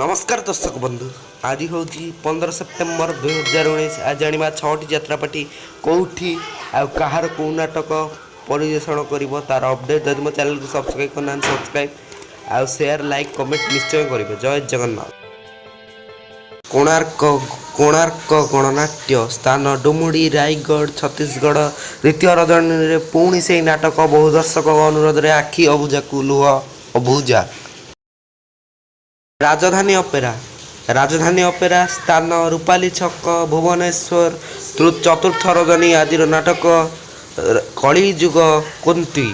नमस्कार दर्शक बंधु। आज हूँ 15 सेप्टेम्बर 2019। आज जाना 6टी यात्रापाटी कौटी आहार कौ नाटक परिवेषण कर तार अपडेट। जदि मो चैनल को सब्सक्राइब करना सब्सक्राइब आउ शेयर लाइक कमेंट निश्चय करेंगे। जय जगन्नाथ। कोणार्क कोणार्क गणनाट्य स्थान डुमुडी रायगढ़ छत्तीसगढ़। द्वितीय रजनी पुणी से नाटक बहु दर्शक अनुरोध में आखि अबुझा को लुह अबुझा। राजधानी अपेरा स्थान रूपाली छक भुवनेश्वर। चतुर्थ रजनी आज नाटक कलिजुग कुंती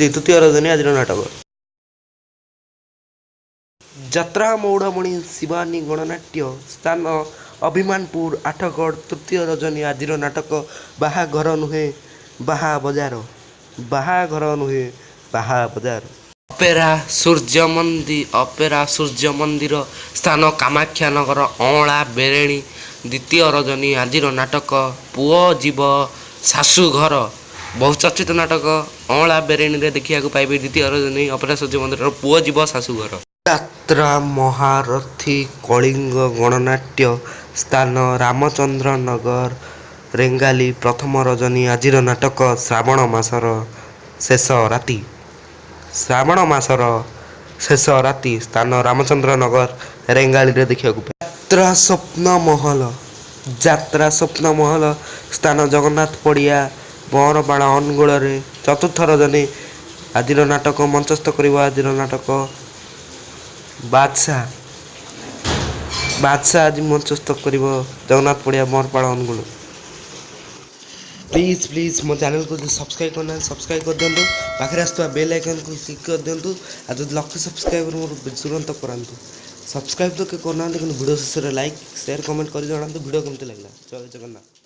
तृतीय रजनी आज नाटक यात्रा मौड़मणि शिवानी गणनाट्य स्थान अभिमानपुर आठगढ़। तृतीय रजनी आज नाटक बाहाघर नुहे बाहाबजार। अपेरा सूर्य मंदिर स्थान कामाख्या नगर अँला बेरेणी। द्वितीय रजनी आज नाटक पुओ जीव शाशुघर। बहुचर्चित नाटक अँला बेरेणी देखा पाइबे। द्वितीय रजनी अपेरा सूर्य मंदिर पुओ जीव शाशुघर। यात्रा महारथी कलिंग गणनाट्य स्थान रामचंद्र नगर रेंगाली। प्रथम रजनी आज नाटक श्रावण शेष राति स्थान रामचंद्र नगर रेंगाली देखा। यात्रा स्वप्न महल स्थान जगन्नाथ पड़िया बरबाण अनुगुल। चतुर्थ रजनी आज नाटक मंचस्थ कर आज नाटक बादशाह आज मंचस्थ कर जगन्नाथ पड़िया बरपाड़ अनुगुल। प्लीज मो चैनल को सब्सक्राइब करना सब्सक्राइब कर दिंतु। पाखे आसुवा बेल आइकन को क्लिक कर दिंतु। आज जो लक्ष्य सब्सक्राइबर मोर तुरंत करातु। सब्सक्राइब तो करना कि वीडियो शेष लाइक शेयर कमेंट कर जनातु वीडियो केमती लगे। जय जगन्नाथ।